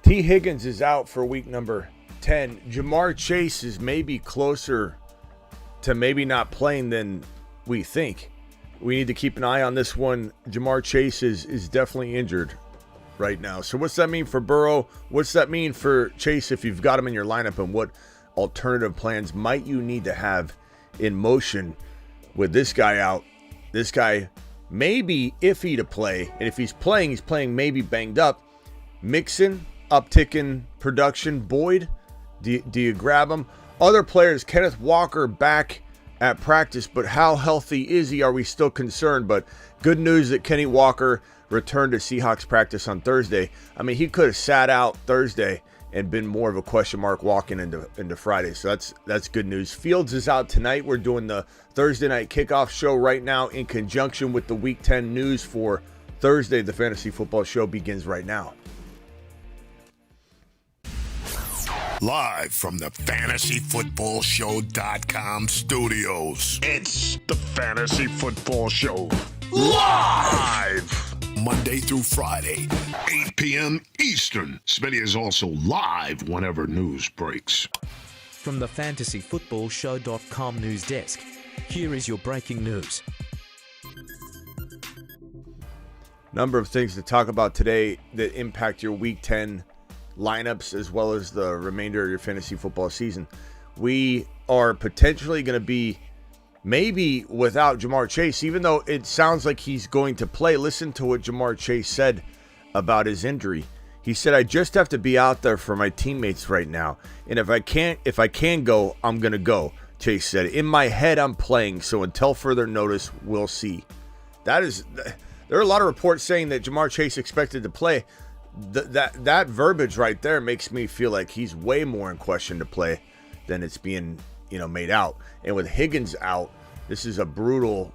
Higgins is out for week number 10. Jamar Chase is maybe closer to maybe not playing than we think. We need to keep an eye on this one. Jamar Chase is definitely injured right now. So what's that mean for Burrow? What's that mean for Chase if you've got him in your lineup? And what alternative plans might you need to have in motion with this guy out? This guy may be iffy to play. And if he's playing maybe banged up. Mixon, uptick in production. Boyd, do you grab him? Other players, Kenneth Walker back at practice, but how healthy is he? Are we still concerned? But good news that Kenny Walker returned to Seahawks practice on Thursday. I mean, he could have sat out Thursday and been more of a question mark walking into Friday. So that's good news. Fields is out tonight. We're doing the Thursday night kickoff show right now in conjunction with the Week 10 news for Thursday. The Fantasy Football Show begins right now. Live from the FantasyFootballShow.com studios. It's the Fantasy Football Show. Live! Monday through Friday, 8 p.m. Eastern. Smitty is also live whenever news breaks. From the FantasyFootballShow.com news desk, here is your breaking news. Number of things to talk about today that impact your Week 10 lineups as well as the remainder of your fantasy football season. We are potentially going to be maybe without Jamar Chase, even though it sounds like he's going to play. Listen to what Jamar Chase said about his injury. He said, "I just have to be out there for my teammates right now. And if I can go, I'm going to go." Chase said, "In my head, I'm playing. So until further notice, we'll see." There are a lot of reports saying that Jamar Chase expected to play. That verbiage right there makes me feel like he's way more in question to play than it's being made out. And with Higgins out, this is a brutal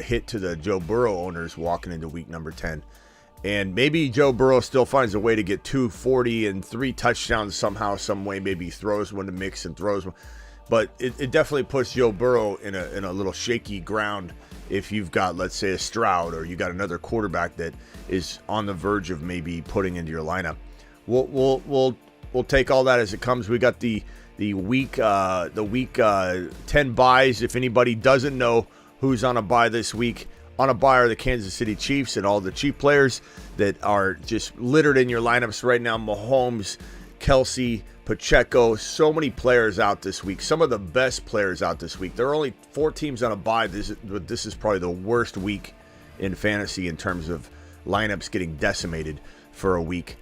hit to the Joe Burrow owners walking into week number 10. And maybe Joe Burrow still finds a way to get 240 and 3 touchdowns somehow, some way. Maybe throws one to Mix and throws one. But it definitely puts Joe Burrow in a little shaky ground if you've got, let's say, a Stroud, or you got another quarterback that is on the verge of maybe putting into your lineup. We'll take all that as it comes. We got the week 10 buys. If anybody doesn't know who's on a buy this week, on a buy are the Kansas City Chiefs and all the Chief players that are just littered in your lineups right now. Mahomes, Kelsey, Pacheco, so many players out this week. Some of the best players out this week. There are only 4 teams on a bye. This is probably the worst week in fantasy in terms of lineups getting decimated for a week.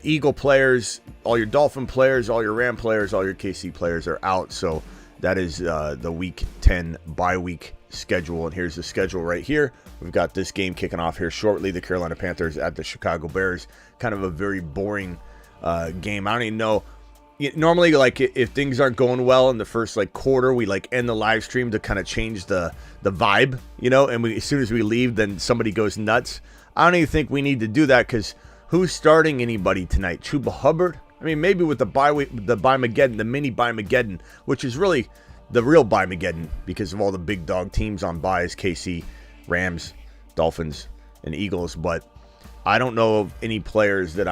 Eagle players, all your Dolphin players, all your Ram players, all your KC players are out. So that is the Week 10 bye week schedule. And here's the schedule right here. We've got this game kicking off here shortly. The Carolina Panthers at the Chicago Bears. Kind of a very boring game. I don't even know. Normally, like, if things aren't going well in the first quarter, we end the live stream to kind of change the vibe, and as soon as we leave, then somebody goes nuts. I don't even think we need to do that, because who's starting anybody tonight? Chuba Hubbard? I mean, maybe with the Buymageddon, the mini Buymageddon, which is really the real Buymageddon because of all the big dog teams on buys, KC, Rams, Dolphins, and Eagles. But I don't know of any players that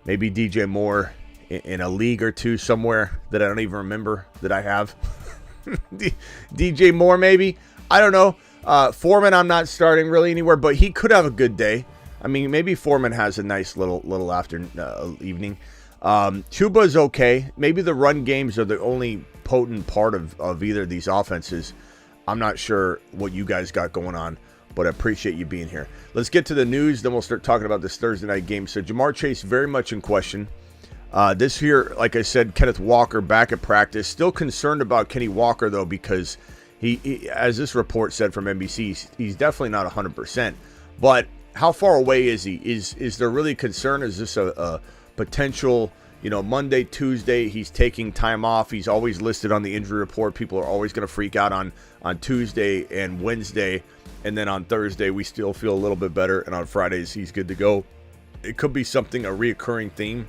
maybe DJ Moore in a league or two somewhere that I don't even remember that I have. DJ Moore, maybe. I don't know. Foreman, I'm not starting really anywhere, but he could have a good day. I mean, maybe Foreman has a nice little afternoon, evening. Chuba's okay. Maybe the run games are the only potent part of either of these offenses. I'm not sure what you guys got going on, but I appreciate you being here. Let's get to the news, then we'll start talking about this Thursday night game. So Jamar Chase very much in question. This here, like I said, Kenneth Walker back at practice. Still concerned about Kenny Walker, though, because he as this report said from NBC, he's definitely not 100%. But how far away is he? Is there really concern? Is this a potential, Monday, Tuesday, he's taking time off. He's always listed on the injury report. People are always going to freak out on Tuesday and Wednesday. And then on Thursday, we still feel a little bit better. And on Fridays, he's good to go. It could be a reoccurring theme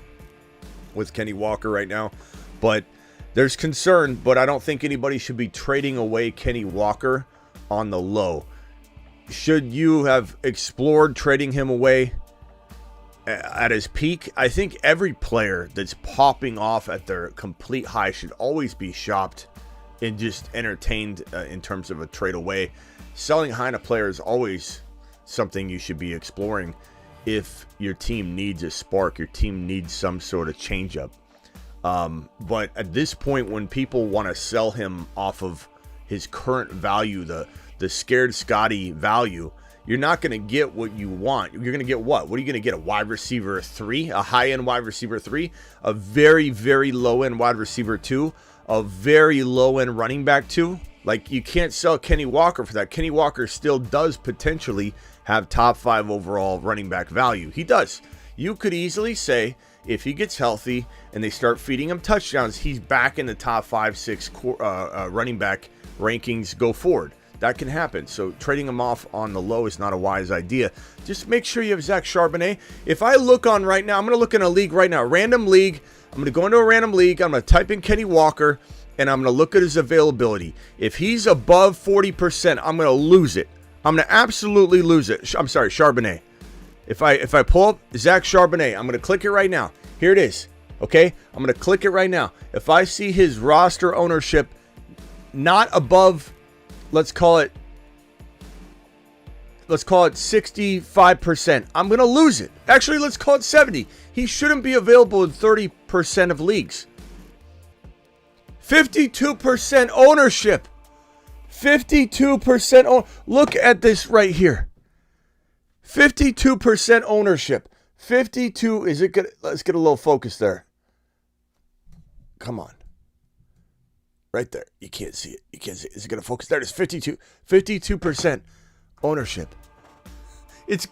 with Kenny Walker right now. But there's concern, but I don't think anybody should be trading away Kenny Walker on the low. Should you have explored trading him away? at his peak, I think every player that's popping off at their complete high should always be shopped and just entertained in terms of a trade away. Selling high on a player is always something you should be exploring if your team needs a spark, your team needs some sort of changeup. But at this point, when people want to sell him off of his current value, the scared Scotty value, you're not going to get what you want. You're going to get what? What are you going to get? A wide receiver 3, a high-end wide receiver 3, a very, very low-end wide receiver 2, a very low-end running back 2? Like, you can't sell Kenny Walker for that. Kenny Walker still does potentially have top 5 overall running back value. He does. You could easily say, if he gets healthy and they start feeding him touchdowns, he's back in the top 5, 6 running back rankings go forward. That can happen. So trading him off on the low is not a wise idea. Just make sure you have Zach Charbonnet. If I look on right now, I'm going to look in a league right now, random league. I'm going to go into a random league. I'm going to type in Kenny Walker, and I'm going to look at his availability. If he's above 40%, I'm going to lose it. I'm going to absolutely lose it. I'm sorry, Charbonnet. If I pull up Zach Charbonnet, I'm going to click it right now. Here it is. Okay? I'm going to click it right now. If I see his roster ownership not above, let's call it 65%, I'm going to lose it. Actually, let's call it 70. He shouldn't be available in 30% of leagues. 52% ownership. 52% look at this right here. 52% ownership. 52, is it good? Let's get a little focus there. Come on. Right there. You can't see it. You can't see it. Is it going to focus? There it is. 52% ownership. It's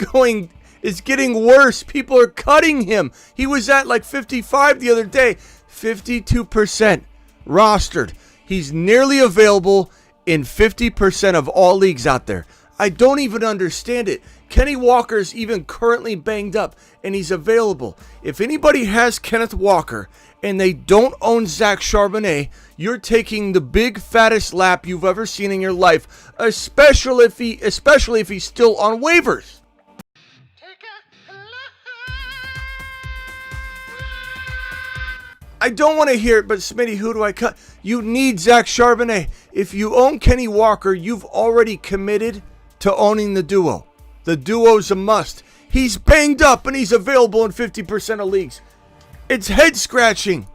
getting worse. People are cutting him. He was at like 55 the other day. 52% rostered. He's nearly available in 50% of all leagues out there. I don't even understand it. Kenny Walker's even currently banged up, and he's available. If anybody has Kenneth Walker and they don't own Zach Charbonnet, you're taking the big fattest lap you've ever seen in your life, especially if he's still on waivers. I don't want to hear it, but Smitty, who do I cut? You need Zach Charbonnet. If you own Kenny Walker, you've already committed to owning the duo. The duo's a must. He's banged up and he's available in 50% of leagues. It's head scratching.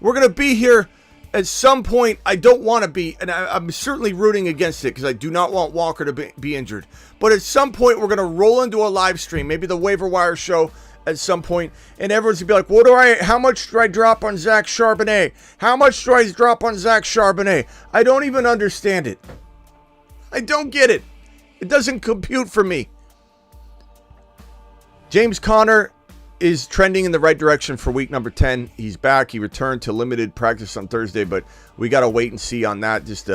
We're going to be here at some point. I don't want to be, and I'm certainly rooting against it because I do not want Walker to be injured. But at some point, we're going to roll into a live stream, maybe the waiver wire show at some point, and everyone's going to be like, how much do I drop on Zach Charbonnet? How much do I drop on Zach Charbonnet? I don't even understand it. I don't get it. It doesn't compute for me. James Conner is trending in the right direction for week number 10. He's back. He returned to limited practice on Thursday, but we got to wait and see on that. Just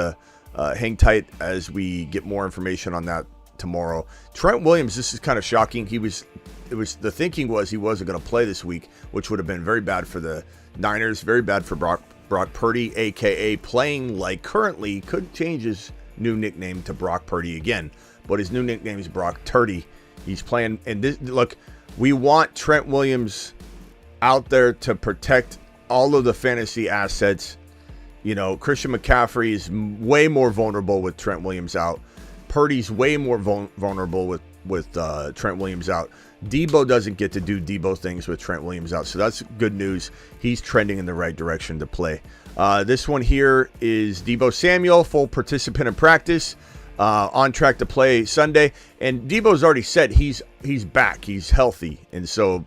hang tight as we get more information on that tomorrow. Trent Williams, this is kind of shocking. The thinking was he wasn't going to play this week, which would have been very bad for the Niners, very bad for Brock Purdy, a.k.a. playing like currently, could change his new nickname to Brock Purdy again. But his new nickname is Brock Turdy. He's playing, and this, look, we want Trent Williams out there to protect all of the fantasy assets. You know, Christian McCaffrey is way more vulnerable with Trent Williams out. Purdy's way more vulnerable with Trent Williams out. Debo doesn't get to do Debo things with Trent Williams out, so that's good news. He's trending in the right direction to play. This one here is Debo Samuel, full participant in practice. On track to play Sunday, and Debo's already said he's back, he's healthy, and so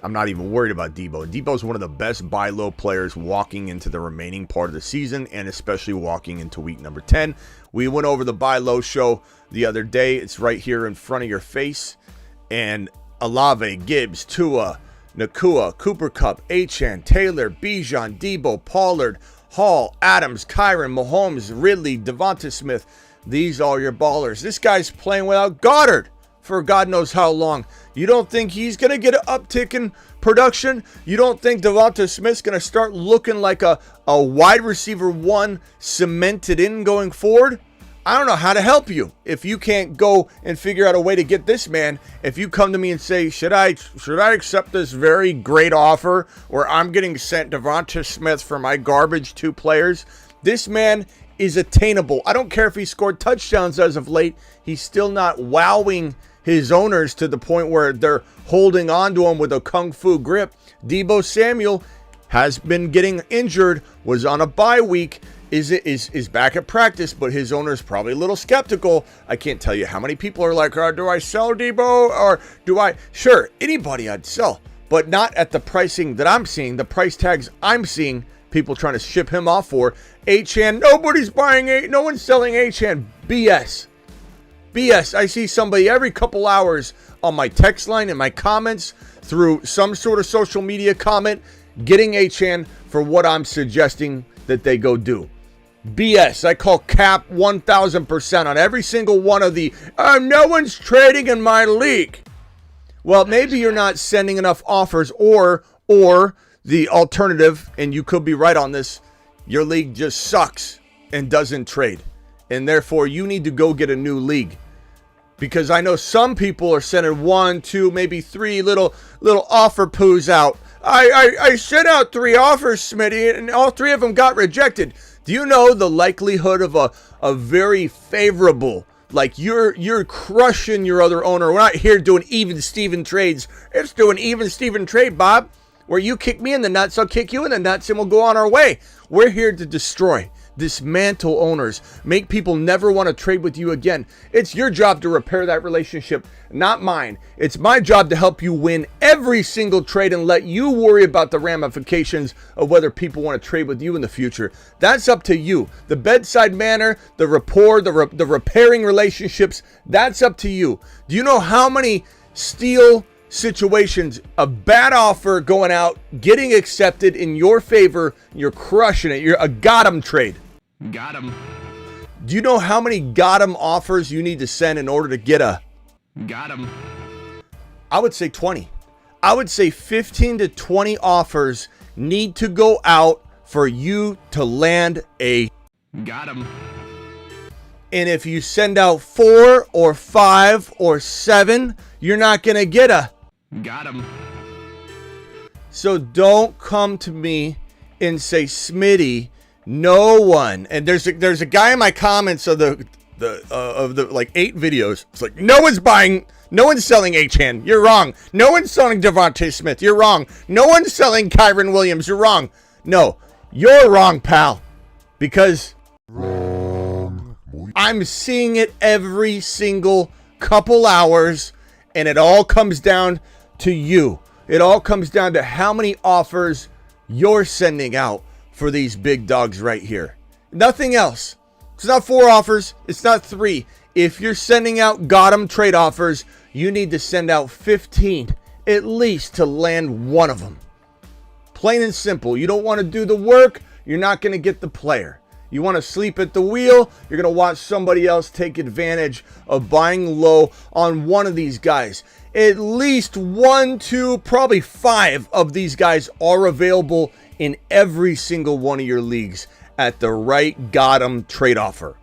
I'm not even worried about Debo. Debo's one of the best buy low players walking into the remaining part of the season, and especially walking into week number 10. We went over the buy low show the other day. It's right here in front of your face, and Olave, Gibbs, Tua, Nakua, Cooper Kupp, Achane, Taylor, Bijan, Debo, Pollard, Hall, Adams, Kyron, Mahomes, Ridley, Devonta Smith. These are your ballers. This guy's playing without Goddard for God knows how long. You don't think he's going to get an uptick in production? You don't think Devonta Smith's going to start looking like a wide receiver 1 cemented in going forward? I don't know how to help you. If you can't go and figure out a way to get this man, if you come to me and say, should I accept this very great offer where I'm getting sent Devonta Smith for my garbage 2 players? This man is attainable. I don't care if he scored touchdowns as of late. He's still not wowing his owners to the point where they're holding on to him with a kung fu grip. Deebo Samuel has been getting injured, was on a bye week, is back at practice, but his owner's probably a little skeptical. I can't tell you how many people are like, do I sell Deebo or do I? Sure, anybody I'd sell, but not at the pricing that I'm seeing, the price tags I'm seeing people trying to ship him off for. Achane, nobody's buying no one's selling Achane. BS. I see somebody every couple hours on my text line and my comments through some sort of social media comment getting Achane for what I'm suggesting that they go do. BS. I call cap 1,000% on every single one of the, no one's trading in my league. Well, maybe you're not sending enough offers, or the alternative, and you could be right on this, your league just sucks and doesn't trade. And therefore, you need to go get a new league. Because I know some people are sending 1, 2, maybe 3 little offer poos out. I sent out 3 offers, Smitty, and all 3 of them got rejected. Do you know the likelihood of a very favorable, like you're crushing your other owner? We're not here doing even Steven trades. It's doing even Steven trade, Bob, where you kick me in the nuts, I'll kick you in the nuts, and we'll go on our way. We're here to destroy, dismantle owners, make people never want to trade with you again. It's your job to repair that relationship, not mine. It's my job to help you win every single trade and let you worry about the ramifications of whether people want to trade with you in the future. That's up to you. The bedside manner, the rapport, the repairing relationships, that's up to you. Do you know how many steal situations, a bad offer going out, getting accepted in your favor, you're crushing it, you're a got 'em trade? Got him. Do you know how many got 'em offers you need to send in order to get a? Got him. I would say 20. I would say 15 to 20 offers need to go out for you to land a. Got him. And if you send out 4 or 5 or 7, you're not going to get a. Got him. So don't come to me and say, Smitty, no one. And there's a guy in my comments of the like 8 videos. It's like, no one's selling Achane. You're wrong. No one's selling Devonta Smith. You're wrong. No one's selling Kyron Williams. You're wrong. No, you're wrong, pal. Because I'm seeing it every single couple hours, and it all comes down to you. It all comes down to how many offers you're sending out for these big dogs right here. Nothing else. It's not 4 offers. It's not 3. If you're sending out got 'em trade offers, you need to send out 15 at least to land one of them. Plain and simple. You don't want to do the work, you're not going to get the player. You want to sleep at the wheel, you're going to watch somebody else take advantage of buying low on one of these guys. At least 1, 2, probably 5 of these guys are available in every single one of your leagues at the right got 'em trade offer.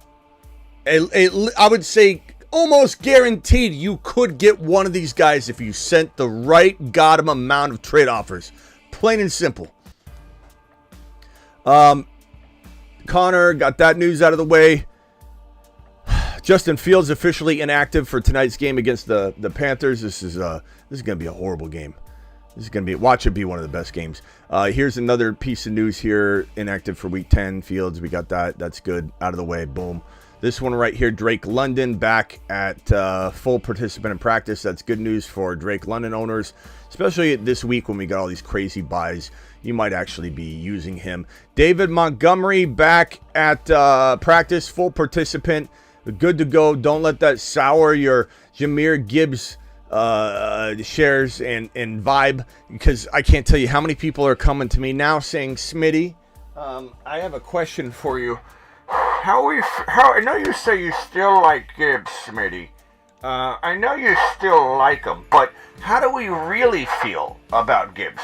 I would say almost guaranteed you could get one of these guys if you sent the right got 'em amount of trade offers. Plain and simple. Connor got that news out of the way. Justin Fields officially inactive for tonight's game against the Panthers. This is going to be a horrible game. This is going to be, watch it be one of the best games. Here's another piece of news here. Inactive for week 10. Fields, we got that. That's good. Out of the way. Boom. This one right here, Drake London back at full participant in practice. That's good news for Drake London owners, especially this week when we got all these crazy buys. You might actually be using him. David Montgomery back at practice, full participant. Good to go. Don't let that sour your Jahmyr Gibbs shares and vibe, because I can't tell you how many people are coming to me now saying, Smitty, I have a question for you. How I know you say you still like Gibbs, Smitty. I know you still like him, but how do we really feel about Gibbs?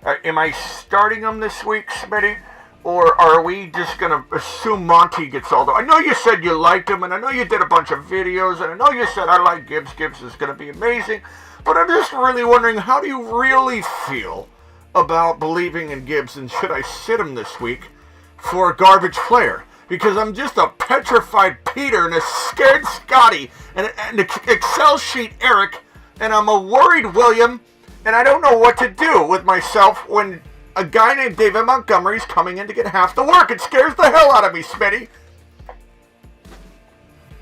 Am I starting him this week, Smitty? Or are we just going to assume Monty gets all the... I know you said you liked him, and I know you did a bunch of videos, and I know you said, I like Gibbs. Gibbs is going to be amazing. But I'm just really wondering, how do you really feel about believing in Gibbs, and should I sit him this week for a garbage player? Because I'm just a petrified Peter and a scared Scotty and an Excel sheet Eric, and I'm a worried William, and I don't know what to do with myself when a guy named David Montgomery is coming in to get half the work. It scares the hell out of me, Smitty.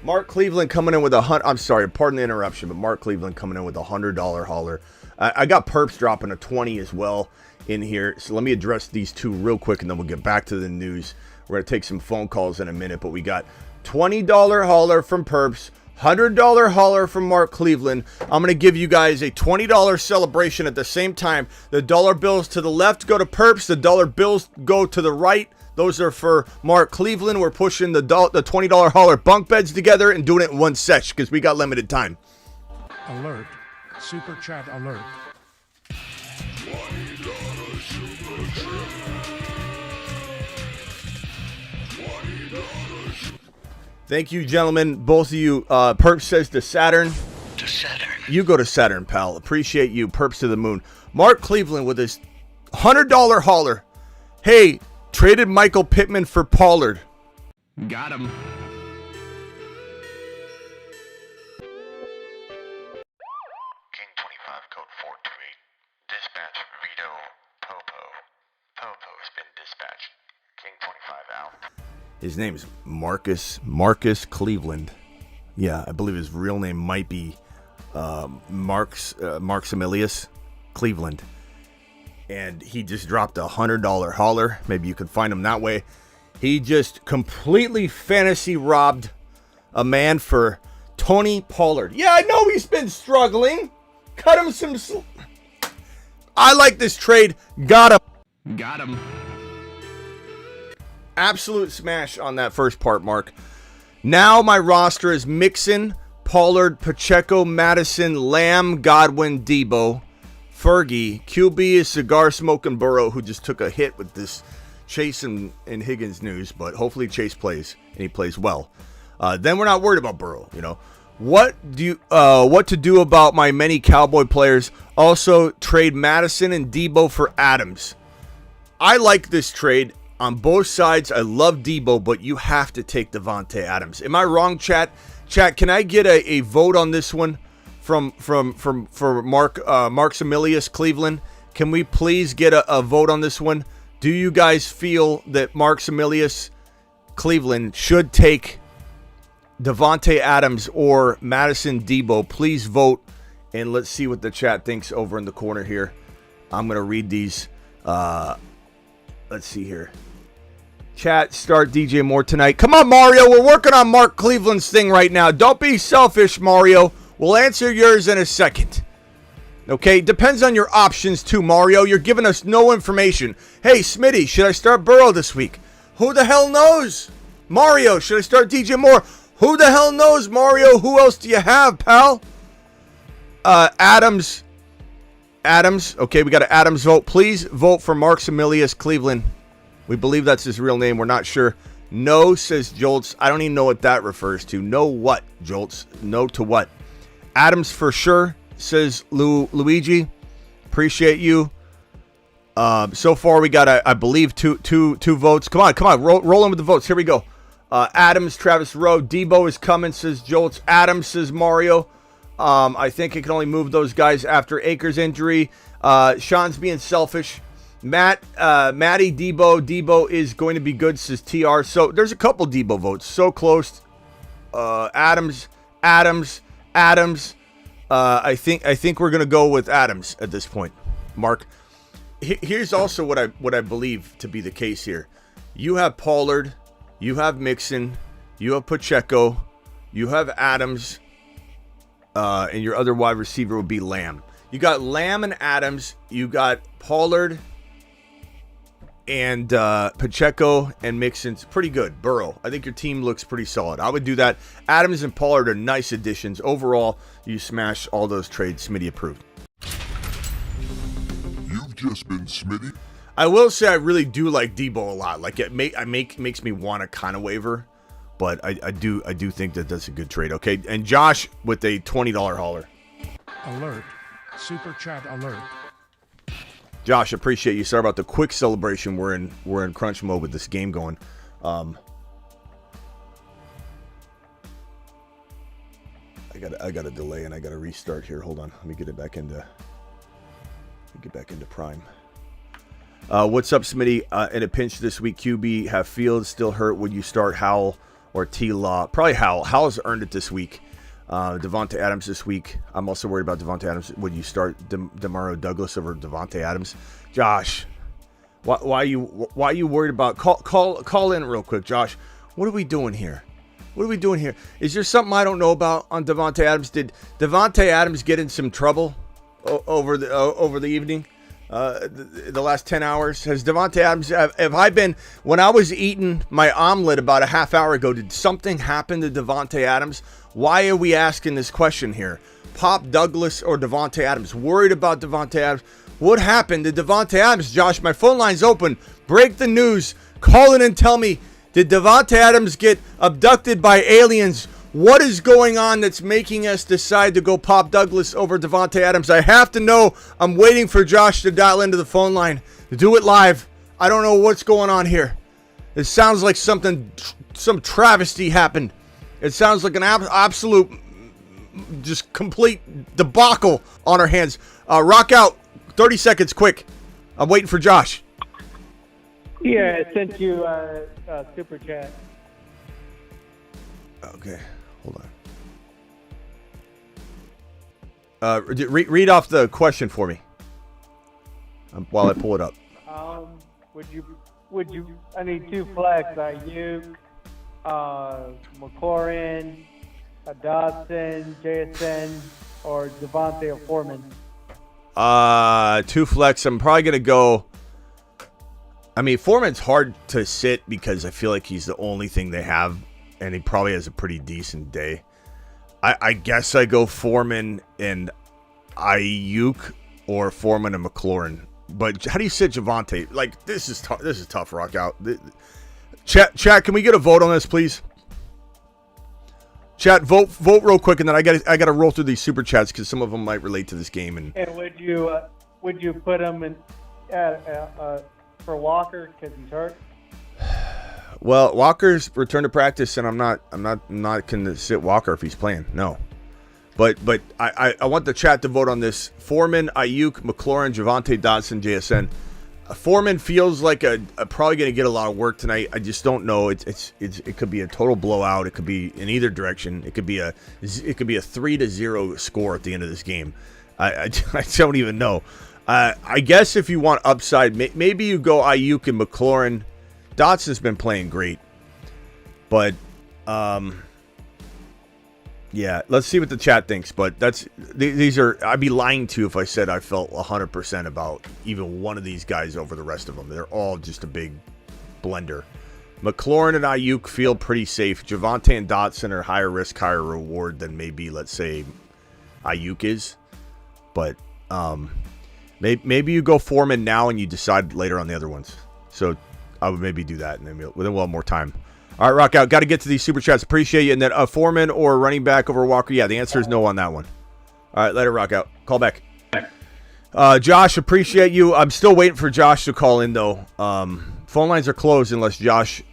Mark Cleveland coming in with I'm sorry, pardon the interruption, but Mark Cleveland coming in with $100 hauler. I got Perps dropping a 20 as well in here. So let me address these two real quick, and then we'll get back to the news. We're going to take some phone calls in a minute, but we got $20 hauler from Perps, $100 hauler from Mark Cleveland. I'm going to give you guys a $20 celebration at the same time. The dollar bills to the left go to Perps. The dollar bills go to the right. Those are for Mark Cleveland. We're pushing the $20 hauler bunk beds together and doing it in one sesh because we got limited time. Alert. Super chat alert. Thank you, gentlemen. Both of you. Perps says to Saturn. To Saturn. You go to Saturn, pal. Appreciate you. Perps to the moon. Mark Cleveland with his $100 hauler. Hey, traded Michael Pittman for Pollard. Got him. King 25 code 428. Dispatch Vito Popo. Popo has been dispatched. King 25 out. His name's Marcus Cleveland. Yeah, I believe his real name might be Maximilius Cleveland. And he just dropped a $100 hauler. Maybe you could find him that way. He just completely fantasy robbed a man for Tony Pollard. Yeah, I know he's been struggling. Cut him some... I like this trade. Got him. Got him. Absolute smash on that first part, Mark. Now my roster is Mixon, Pollard, Pacheco, Madison, Lamb, Godwin, Debo, Fergie. QB is cigar smoking Burrow, who just took a hit with this Chase and Higgins news, but hopefully Chase plays and he plays well. Then we're not worried about Burrow. You know what to do about my many Cowboy players? Also trade Madison and Debo for Adams. I like this trade. On both sides, I love Debo, but you have to take Devontae Adams. Am I wrong, chat? Chat, can I get a vote on this one for Maximilius Cleveland? Can we please get a vote on this one? Do you guys feel that Maximilius Cleveland should take Devontae Adams or Madison Debo? Please vote, and let's see what the chat thinks over in the corner here. I'm going to read these. Let's see here. Chat, start DJ Moore tonight. Come on, Mario. We're working on Mark Cleveland's thing right now. Don't be selfish, Mario. We'll answer yours in a second. Okay? Depends on your options, too, Mario. You're giving us no information. Hey, Smitty, should I start Burrow this week? Who the hell knows? Mario, should I start DJ Moore? Who the hell knows, Mario? Who else do you have, pal? Adams. Okay, we got an Adams vote. Please vote for Maximilius Cleveland. We believe that's his real name. We're not sure. No, says Jolts. I don't even know what that refers to. No what, Jolts? No to what? Adams for sure, says Luigi. Appreciate you. So far, we got, I believe, two votes. Come on. Roll in with the votes. Here we go. Adams, Travis Rowe. Debo is coming, says Jolts. Adams, says Mario. I think it can only move those guys after Akers' injury. Sean's being selfish. Matty, Debo is going to be good, says TR. So there's a couple Debo votes. So close. Adams. I think we're gonna go with Adams at this point. Mark. Here's also what I believe to be the case here. You have Pollard, you have Mixon, you have Pacheco, you have Adams, and your other wide receiver would be Lamb. You got Lamb and Adams. You got Pollard and Pacheco and Mixon's pretty good. Burrow. I think your team looks pretty solid. I would do that. Adams and Pollard are nice additions. Overall, you smash all those trades. Smitty approved. You've just been Smitty. I will say I really do like Debo a lot. Like makes me want to kind of waver, but I do think that that's a good trade. Okay, and Josh with a $20 hauler. Alert. Super chat alert. Josh, appreciate you. Sorry about the quick celebration. We're in crunch mode with this game going. I got a delay and I got to restart here. Hold on. Let me get back into Prime. What's up, Smitty? In a pinch this week, QB have Fields still hurt? Would you start Howell or T-Law? Probably Howell. Howell's earned it this week. Devontae Adams this week. I'm also worried about Devontae Adams. Would you start Demario Douglas over Devontae Adams? Josh, why are you worried about? Call in real quick, Josh. What are we doing here? Is there something I don't know about on Devontae Adams? Did Devontae Adams get in some trouble over the evening? The last 10 hours? Has Devontae Adams, have I been, when I was eating my omelet about a half hour ago, did something happen to Devontae Adams? Why are we asking this question here? Pop Douglas or Devontae Adams? Worried about Devontae Adams? What happened to Devontae Adams? Josh, my phone line's open. Break the news. Call in and tell me, did Devontae Adams get abducted by aliens? What is going on that's making us decide to go Pop Douglas over Devontae Adams? I have to know. I'm waiting for Josh to dial into the phone line. Do it live. I don't know what's going on here. It sounds like some travesty happened. It sounds like an absolute, just complete debacle on our hands. Rock out. 30 seconds, quick. I'm waiting for Josh. Yeah, I sent you a super chat. Okay, hold on. Read off the question for me while I pull it up. Would you? I need two flex. Ayuk, McLaurin, Dodson, JSN, or Devontae or Foreman. Two flex. I'm probably gonna go. I mean, Foreman's hard to sit because I feel like he's the only thing they have, and he probably has a pretty decent day. I guess I go Foreman and Ayuk or Foreman and McLaurin. But how do you sit Javonte? Like, this is tough. This is tough. Rock out. Chat. Can we get a vote on this, please? Chat. Vote real quick, and then I got to roll through these super chats because some of them might relate to this game. And would you put him in for Walker because he's hurt? Well, Walker's returned to practice, and I'm not going to sit Walker if he's playing. No, but I want the chat to vote on this. Foreman, Ayuk, McLaurin, Javonte, Dodson, JSN. Foreman feels like probably going to get a lot of work tonight. I just don't know. It could be a total blowout. It could be in either direction. It could be a 3-0 score at the end of this game. I don't even know. I guess if you want upside, maybe you go Ayuk and McLaurin. Dotson's been playing great, but yeah, let's see what the chat thinks. But these are, I'd be lying to you if I said I felt 100% about even one of these guys over the rest of them. They're all just a big blender. McLaurin and Ayuk feel pretty safe. Javonte and Dotson are higher risk, higher reward than maybe, let's say, Ayuk is. But maybe you go Foreman now and you decide later on the other ones. So I would maybe do that, and then we'll have more time. All right, rock out. Got to get to these super chats. Appreciate you. And then Foreman or running back over Walker. Yeah, the answer is no on that one. All right, let it rock out. Call back. Josh, appreciate you. I'm still waiting for Josh to call in, though. Phone lines are closed unless Josh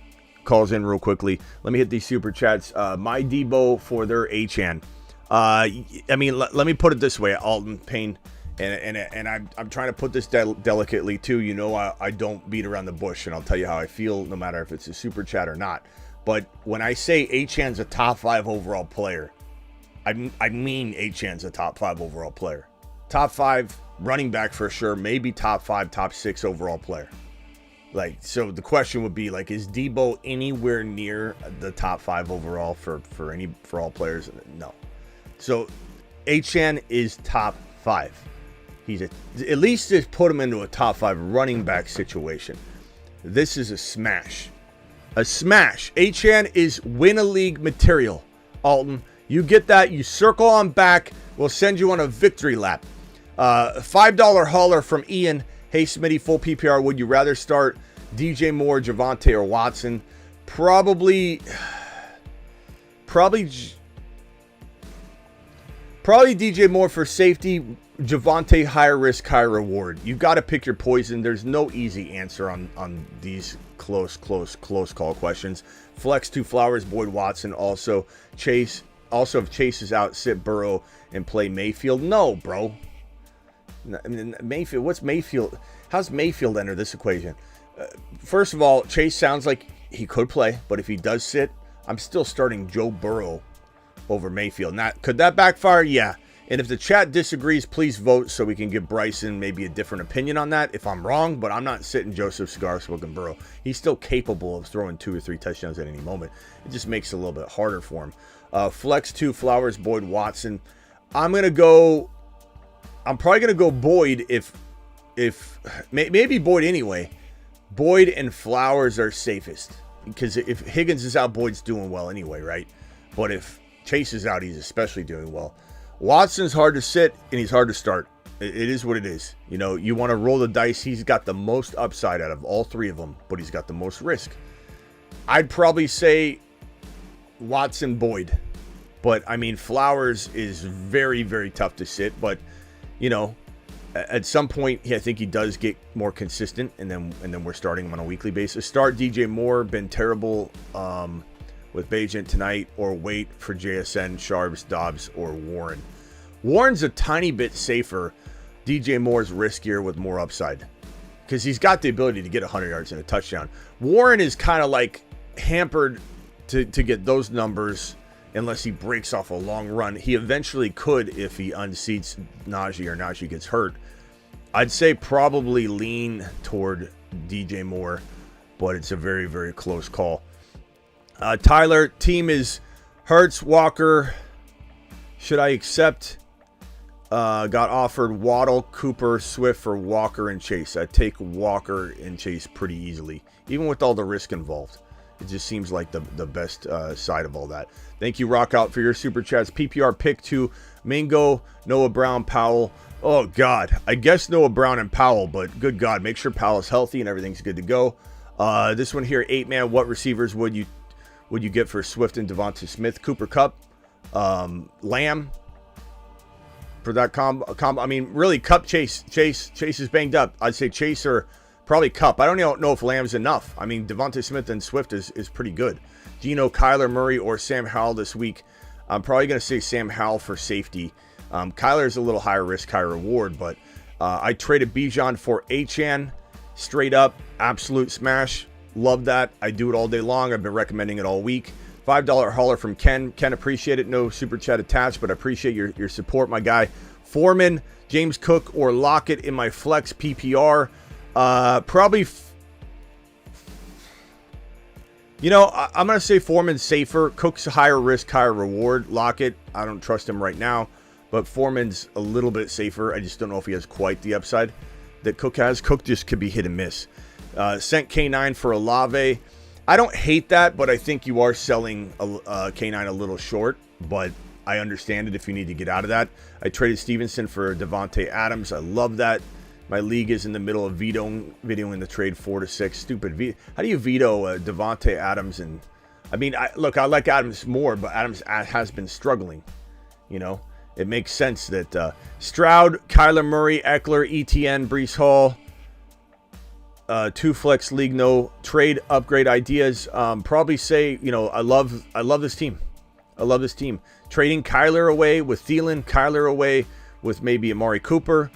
calls in real quickly. Let me hit these super chats. My Debo for their Achane. I mean, let me put it this way, Alton Payne. And I'm trying to put this delicately too. You know, I don't beat around the bush, and I'll tell you how I feel, no matter if it's a super chat or not. But when I say Achane's a top 5 overall player, I mean Achane's a top 5 overall player. Top 5 running back for sure, maybe top 5, top 6 overall player. Like, so the question would be, like, is Debo anywhere near the top 5 overall for all players? No. So Achane is top 5. He's at least just put him into a top 5 running back situation. This is a smash. A smash. Achane is win a league material. Alton, you get that. You circle on back. We'll send you on a victory lap. $5 hauler from Ian. Hey, Smitty, full PPR. Would you rather start DJ Moore, Javonte, or Watson? Probably DJ Moore for safety. Javonte, higher risk, higher reward. You've got to pick your poison. There's no easy answer on these close call questions. Flex 2 Flowers, Boyd Watson. Also, Chase. Also, if Chase is out, sit Burrow and play Mayfield. No, bro. Mayfield. What's Mayfield? How's Mayfield enter this equation? First of all, Chase sounds like he could play, but if he does sit, I'm still starting Joe Burrow over Mayfield. Now, could that backfire? Yeah. And if the chat disagrees, please vote so we can give Bryson maybe a different opinion on that if I'm wrong, but I'm not sitting Joseph Cigar Smoking Burrow. He's still capable of throwing 2 or 3 touchdowns at any moment. It just makes it a little bit harder for him. Flex 2 Flowers, Boyd Watson. I'm probably going to go Boyd if maybe Boyd anyway. Boyd and Flowers are safest because if Higgins is out, Boyd's doing well anyway, right? But if Chase is out, he's especially doing well. Watson's hard to sit and he's hard to start. It is what it is. You know, you want to roll the dice. He's got the most upside out of all 3 of them, but he's got the most risk. I'd probably say Watson, Boyd. But, I mean, Flowers is very, very tough to sit. But, you know, at some point, I think he does get more consistent. And then we're starting him on a weekly basis. Start DJ Moore. Been terrible with Bajent tonight, or wait for JSN, Sharps, Dobbs, or Warren. Warren's a tiny bit safer. DJ Moore's riskier with more upside because he's got the ability to get 100 yards and a touchdown. Warren is kind of like hampered to get those numbers unless he breaks off a long run. He eventually could if he unseats Najee or Najee gets hurt. I'd say probably lean toward DJ Moore, but it's a very, very close call. Tyler, team is Hurts, Walker. Should I accept? Got offered Waddle, Cooper, Swift for Walker and Chase. I'd take Walker and Chase pretty easily, even with all the risk involved. It just seems like the best side of all that. Thank you, Rockout, for your super chats. PPR pick 2, Mingo, Noah Brown, Powell. Oh, God. I guess Noah Brown and Powell, but good God, make sure Powell's healthy and everything's good to go. This one here, 8-man, what receivers would you get for Swift and Devonta Smith? Cooper Kupp, Lamb for that combo. I mean, really, Kupp, Chase is banged up. I'd say Chase or probably Kupp. I don't know if Lamb's enough. I mean, Devonta Smith and Swift is pretty good. Gino, Kyler Murray, or Sam Howell this week. I'm probably going to say Sam Howell for safety. Kyler's a little higher risk, higher reward, but I traded Bijan for Achane. Straight up, absolute smash. Love that. I do it all day long. I've been recommending it all week. $5 hauler from Ken. Ken, appreciate it. No super chat attached, but I appreciate your support, my guy. Foreman, James Cook, or Lockett in my flex PPR. Probably, I'm going to say Foreman's safer. Cook's higher risk, higher reward. Lockett, I don't trust him right now, but Foreman's a little bit safer. I just don't know if he has quite the upside that Cook has. Cook just could be hit and miss. Sent K9 for Olave. I don't hate that, but I think you are selling K9 a little short, but I understand it if you need to get out of that. I traded Stevenson for Devontae Adams. I love that. My league is in the middle of videoing the trade 4 to 6. Stupid. How do you veto Devontae Adams? And I mean, I like Adams more, but Adams has been struggling. You know, it makes sense that Stroud, Kyler Murray, Eckler, ETN, Breece Hall. 2 flex league, no trade upgrade ideas. Probably say, I love this team. I love this team. Trading Kyler away with Thielen, Kyler away with maybe Amari Cooper,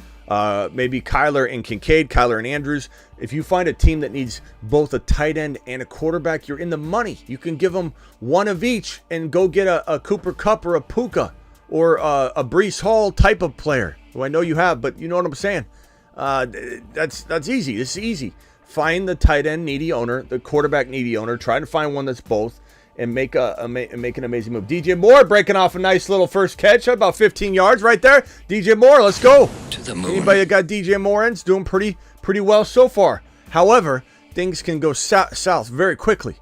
maybe Kyler and Kincaid, Kyler and Andrews. If you find a team that needs both a tight end and a quarterback, you're in the money. You can give them one of each and go get a Cooper Kupp or a Puka or a Breece Hall type of player, who I know you have, but you know what I'm saying. That's easy. This is easy. Find the tight end needy owner, the quarterback needy owner. Try to find one that's both, and make an amazing move. DJ Moore breaking off a nice little first catch, about 15 yards right there. DJ Moore, let's go. To the moon. Anybody that got DJ Moore in is doing pretty well so far. However, things can go south very quickly.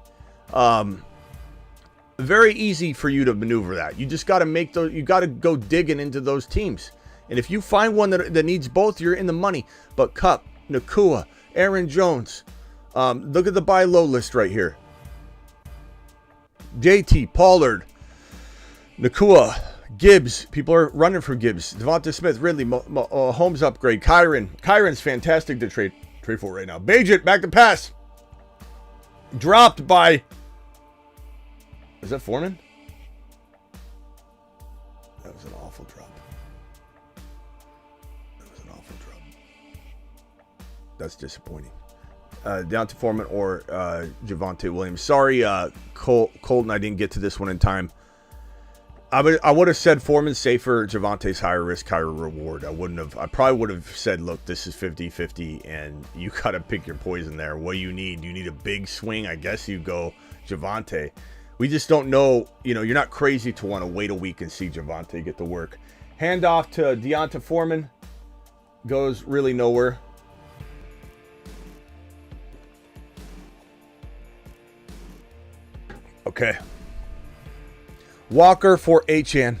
Very easy for you to maneuver that. You just got to make those. You got to go digging into those teams. And if you find one that needs both, you're in the money. But Kupp, Nakua, Aaron Jones. Look at the buy low list right here. JT, Pollard, Nakua, Gibbs. People are running for Gibbs. Devonta Smith, Ridley, Holmes upgrade. Kyron's fantastic to trade for right now. Bajent, back to pass. Dropped by... Is that Foreman? That was an awful drop. That's disappointing. Down to Foreman or Javonte Williams. Sorry, Colton, I didn't get to this one in time. I would have said Foreman's safer, Javonte's higher risk, higher reward. I probably would have said, look, this is 50-50, and you got to pick your poison there. What do you need? You need a big swing? I guess you go Javonte. We just don't know. You're not crazy to want to wait a week and see Javonte get to work. Hand off to Deonta Foreman. Goes really nowhere. Okay. Walker for Achane.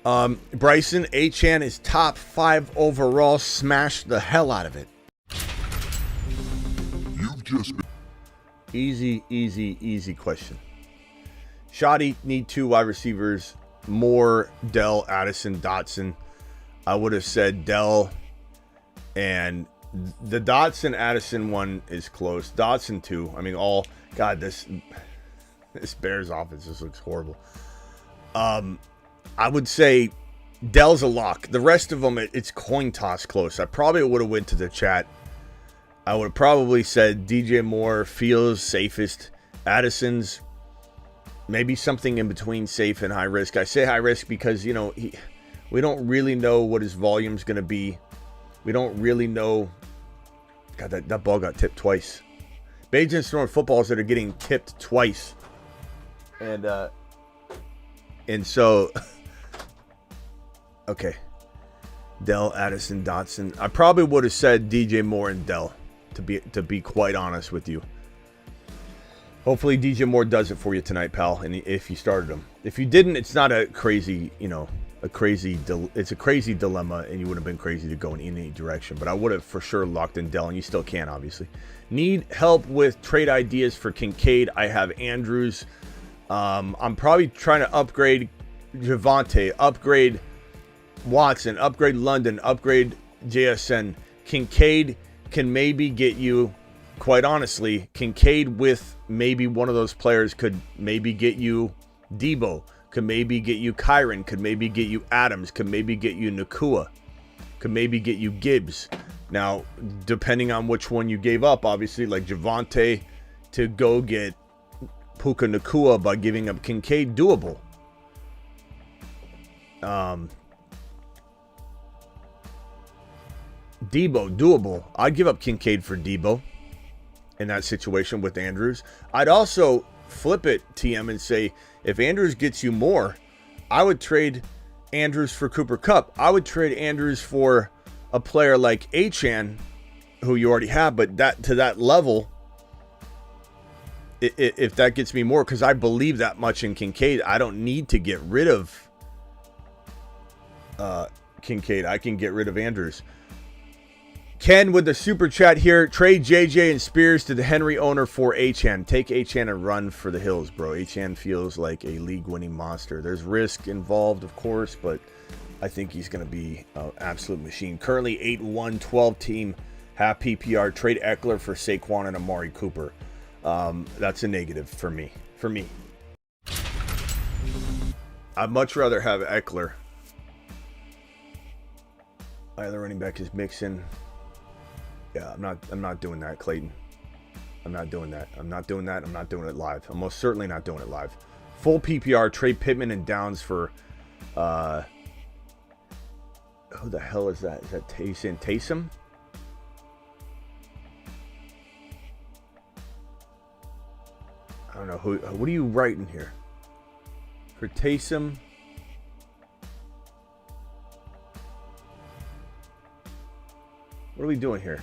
Bryson, Achane is top 5 overall. Smash the hell out of it. You've just been... Easy question. Shoddy, need 2 wide receivers. Moore, Dell, Addison, Dotson. I would have said Dell, and the Dotson Addison one is close. Dotson 2. I mean, God, this Bears offense just looks horrible. I would say Dell's a lock. The rest of them, it's coin toss close. I probably would have went to the chat. I would have probably said DJ Moore feels safest. Addison's maybe something in between safe and high risk. I say high risk because, we don't really know what his volume's going to be. We don't really know. God, that ball got tipped twice. Bajent's throwing footballs that are getting tipped twice. And so, okay. Dell, Addison, Dotson. I probably would have said DJ Moore and Dell, to be quite honest with you. Hopefully DJ Moore does it for you tonight, pal, and if you started him. If you didn't, it's not a crazy, it's a crazy dilemma, and you would have been crazy to go in any direction. But I would have for sure locked in Dell, and you still can, obviously. Need help with trade ideas for Kincaid. I have Andrews. I'm probably trying to upgrade Javonte, upgrade Watson, upgrade London, upgrade JSN. Kincaid can maybe get you, quite honestly, Kincaid with maybe one of those players could maybe get you Debo, could maybe get you Kyron, could maybe get you Adams, could maybe get you Nakua, could maybe get you Gibbs. Now, depending on which one you gave up, obviously, like Javonte to go get Puka Nakua by giving up Kincaid, doable. Debo, doable. I'd give up Kincaid for Debo in that situation with Andrews. I'd also flip it, TM, and say, if Andrews gets you more, I would trade Andrews for Cooper Kupp. I would trade Andrews for a player like Achane, who you already have, but that to that level, if that gets me more, because I believe that much in Kincaid, I don't need to get rid of Kincaid. I can get rid of Andrews. Ken with the super chat here. Trade JJ and Spears to the Henry owner for Achane. Take Achane and run for the hills, bro. Achane feels like a league-winning monster. There's risk involved, of course, but I think he's going to be an absolute machine. Currently 8-1, 12 team, half PPR. Trade Eckler for Saquon and Amari Cooper. That's a negative for me. I'd much rather have Eckler. Either running back is Mixon. Yeah, I'm not doing that, Clayton. I'm not doing that. I'm not doing it live. I'm most certainly not doing it live. Full PPR, trade Pittman and Downs for who the hell is that? Is that Taysom? I don't know what are you writing here? For Taysom. What are we doing here?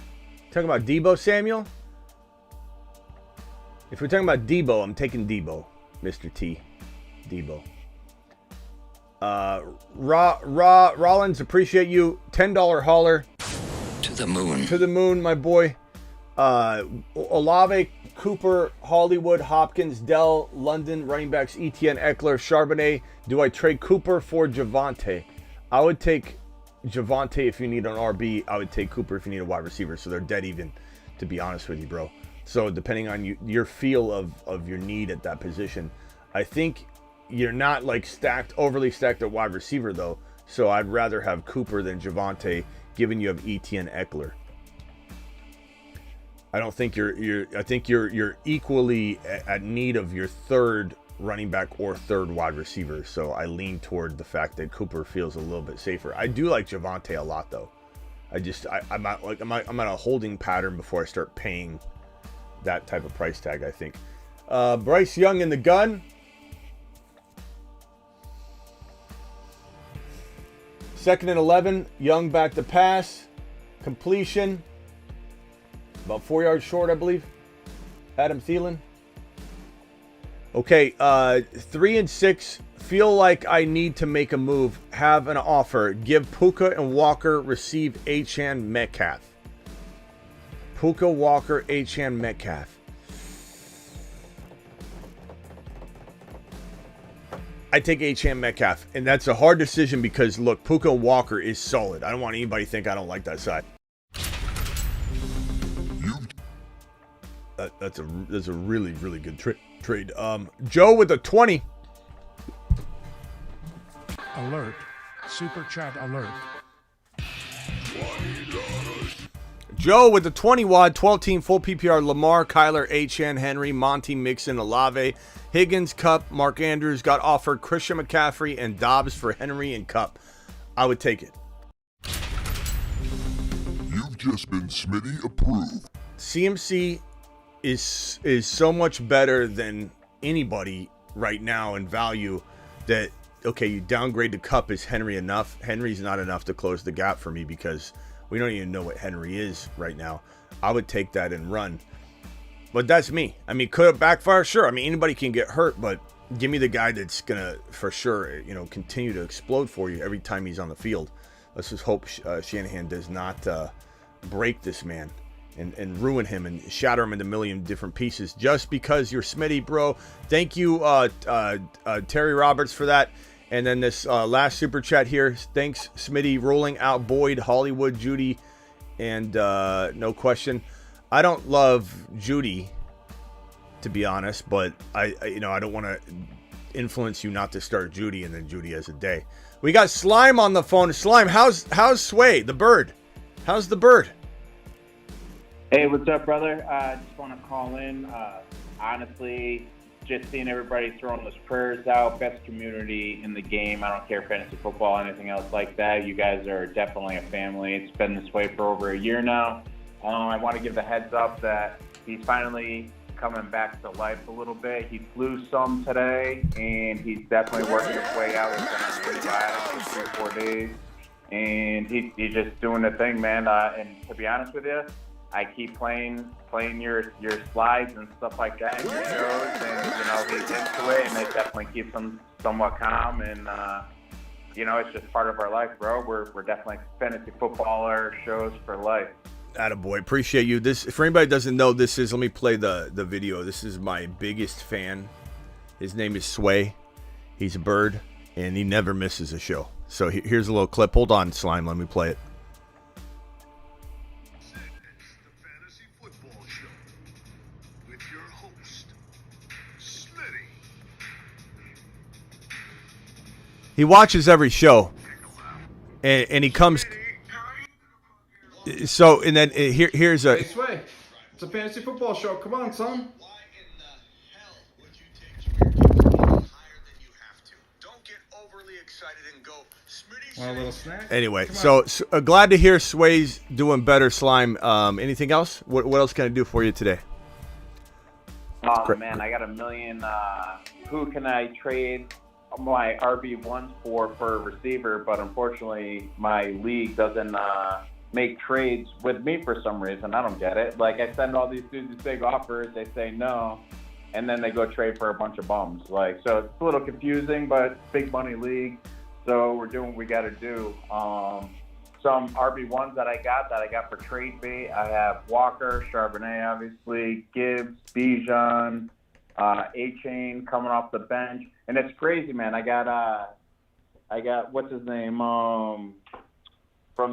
Talking about Debo, Samuel? If we're talking about Debo, I'm taking Debo, Mr. T. Debo. Rollins, appreciate you. $10 hauler. To the moon. To the moon, my boy. Olave, Cooper, Hollywood, Hopkins, Dell, London, running backs, Etienne, Eckler, Charbonnet. Do I trade Cooper for Javonte? I would take Javonte if you need an RB. I would take Cooper if you need a wide receiver. So they're dead even, to be honest with you, bro. So depending on your feel of your need at that position, I think you're not like overly stacked at wide receiver though. So I'd rather have Cooper than Javonte, given you have Etienne, Eckler. I don't think I think you're equally at need of your third running back or third wide receiver. So I lean toward the fact that Cooper feels a little bit safer. I do like Javonte a lot though. I'm at a holding pattern before I start paying that type of price tag, I think. Bryce Young in the gun. Second and 11. Young back to pass. Completion. About 4 yards short, I believe. Adam Thielen. Okay, 3 and 6. Feel like I need to make a move. Have an offer. Give Puka and Walker. Receive Achane Metcalf. Puka, Walker, Achane Metcalf. I take Achane Metcalf, and that's a hard decision because look, Puka Walker is solid. I don't want anybody to think I don't like that side. That's a really good trade. Joe with a 20. Alert. Super chat alert. Joe with the 20 wad, 12-team full PPR. Lamar, Kyler, Achane, Henry, Monty, Mixon, Olave, Higgins, Cup, Mark Andrews got offered Christian McCaffrey and Dobbs for Henry and Cup. I would take it. You've just been Smitty approved. CMC is so much better than anybody right now in value that, okay, you downgrade the Cup. Is Henry enough? Henry's not enough to close the gap for me because we don't even know what Henry is right now. I would take that and run. But that's me. I mean, could it backfire? Sure. I mean, anybody can get hurt, but give me the guy that's going to, for sure, continue to explode for you every time he's on the field. Let's just hope Shanahan does not break this man and ruin him and shatter him into a million different pieces just because you're Smitty, bro. Thank you, Terry Roberts, for that. And then this last super chat here. Thanks, Smitty. Rolling out Boyd, Hollywood, Judy, and no question. I don't love Judy, to be honest, but I don't want to influence you not to start Judy and then Judy has a day. We got Slime on the phone. Slime, how's Sway, the bird? How's the bird? Hey, what's up, brother? I just want to call in. Honestly, just seeing everybody throwing those prayers out, best community in the game. I don't care fantasy football, anything else like that. You guys are definitely a family. It's been this way for over a year now. I want to give the heads up that he's finally coming back to life a little bit. He flew some today, and he's definitely working his way out. He's been on antibiotics for 3 or 4 days, and he's just doing the thing, man. And to be honest with you, I keep playing your slides and stuff like that in your shows, and he's into it, and it definitely keeps him somewhat calm. And it's just part of our life, bro. We're definitely fantasy footballer shows for life. Attaboy, appreciate you. This, for anybody that doesn't know, this is, let me play the video. This is my biggest fan. His name is Sway. He's a bird, and he never misses a show. So here's a little clip. Hold on, Slime. Let me play it. The Fantasy Football Show with your host, Smitty. He watches every show, and he comes. So, and then here's a. Hey, Sway, it's a fantasy football show. Come on, son. Why in the hell would you take Smitty higher than you have to? Don't get overly excited and go, Smitty. Want a little snack? Anyway, so glad to hear Sway's doing better, Slime. Anything else? What else can I do for you today? Oh, man, I got a million. Who can I trade my RB1s for a receiver? But unfortunately, my league doesn't make trades with me for some reason. I don't get it. Like, I send all these dudes these big offers, they say no, and then they go trade for a bunch of bums. So it's a little confusing, but big money league, so we're doing what we got to do. some RB1s that I got for trade bait. I have Walker, Charbonnet, obviously, Gibbs, Bijan, A-Chain coming off the bench. And it's crazy, man. I got what's his name, from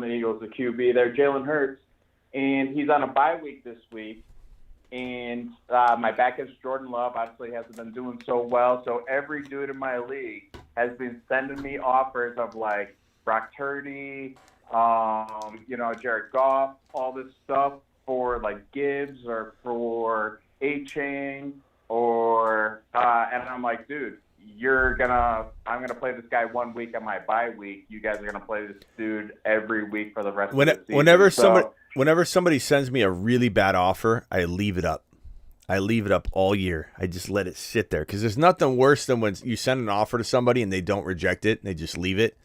the Eagles, the QB there, Jalen Hurts. And he's on a bye week this week. And my backup's Jordan Love, obviously hasn't been doing so well. So every dude in my league has been sending me offers of like Brock Purdy, Jared Goff, all this stuff for like Gibbs or for A-Chain or and I'm like, dude, I'm gonna play this guy 1 week on my bye week. You guys are gonna play this dude every week for the rest of the season. Whenever somebody sends me a really bad offer, I leave it up. I leave it up all year. I just let it sit there because there's nothing worse than when you send an offer to somebody and they don't reject it and they just leave it.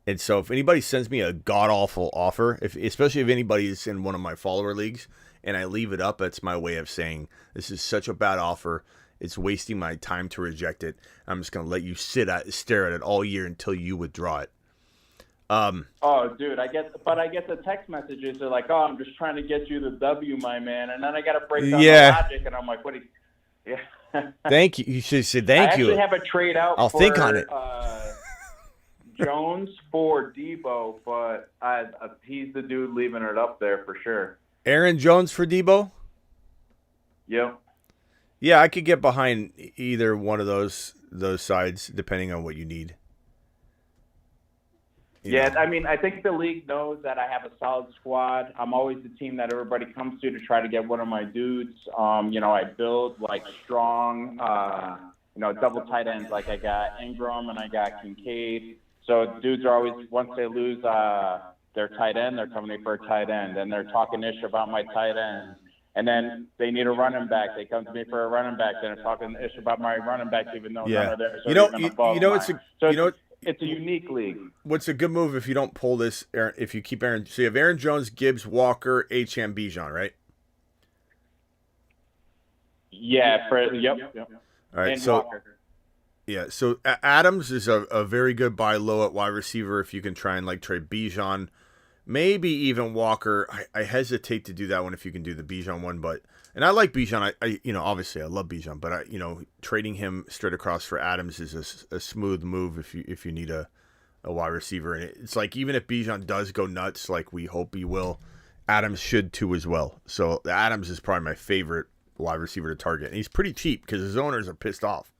And so if anybody sends me a god-awful offer, especially if anybody's in one of my follower leagues and I leave it up, that's my way of saying this is such a bad offer. It's wasting my time to reject it. I'm just going to let you stare at it all year until you withdraw it. Oh, dude, I get the text messages. They're like, "Oh, I'm just trying to get you the W, my man," and then I got to break down the logic, and I'm like, "What? Thank you. You should say thank you. I actually have a trade out. I'll think on it. Jones for Debo, but he's the dude leaving it up there for sure. Aaron Jones for Debo. Yep. Yeah, I could get behind either one of those sides depending on what you need. I mean, I think the league knows that I have a solid squad. I'm always the team that everybody comes to try to get one of my dudes. I build like strong, double tight ends. Like I got Ingram and I got Kincaid. So dudes are always, once they lose their tight end, they're coming in for a tight end, and they're talking ish about my tight end. And then they need a running back. They come to me for a running back. Then they're talking ish about my running backs, even though none of theirs are even above mine. It's a unique league. What's a good move if you don't pull this? If you keep Aaron, so you have Aaron Jones, Gibbs, Walker, H.M. Bijan, right? Yeah. Yep. All right. And so Walker. Yeah. So Adams is a very good buy low at wide receiver if you can try and like trade Bijan, maybe even Walker. I hesitate to do that one if you can do the Bijan one, and I like Bijan. I obviously I love Bijan, but trading him straight across for Adams is a smooth move if you need a wide receiver. And it's like even if Bijan does go nuts, like we hope he will, Adams should too as well. So Adams is probably my favorite wide receiver to target. And he's pretty cheap because his owners are pissed off.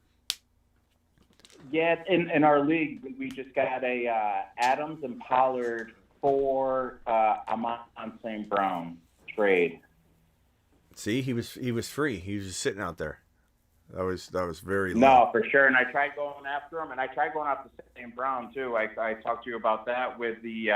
Yeah, in our league, we just got a Adams and Pollard for Amon St. Brown trade. See, he was free. He was just sitting out there. That was very low. No, for sure. And I tried going after him, and I tried going after St. Brown too. I talked to you about that with the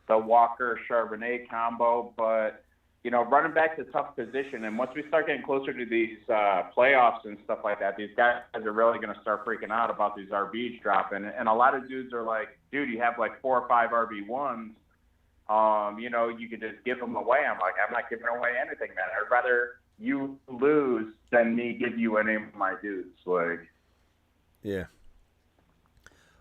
Walker Charbonnet combo, but running back's a tough position, and once we start getting closer to these playoffs and stuff like that, these guys are really going to start freaking out about these RBs dropping. And a lot of dudes are like, dude, you have like 4 or 5 RB1s. You could just give them away. I'm like, I'm not giving away anything, man. I'd rather you lose than me give you any of my dudes. Like, yeah.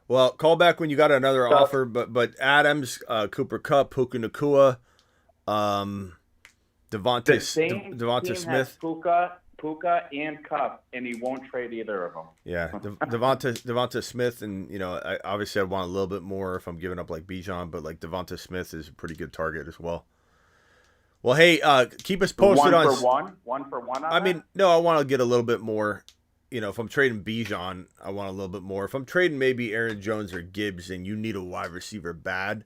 Well, call back when you got another offer, but Adams, Cooper Kupp, Puka Nacua, Devonta Smith. Puka and Kupp, and he won't trade either of them. Yeah, Devonta Smith, and obviously I want a little bit more if I'm giving up like Bijan, but like Devonta Smith is a pretty good target as well. Well, hey, keep us posted on one for one. I mean, no, I want to get a little bit more. If I'm trading Bijan, I want a little bit more. If I'm trading maybe Aaron Jones or Gibbs, and you need a wide receiver bad,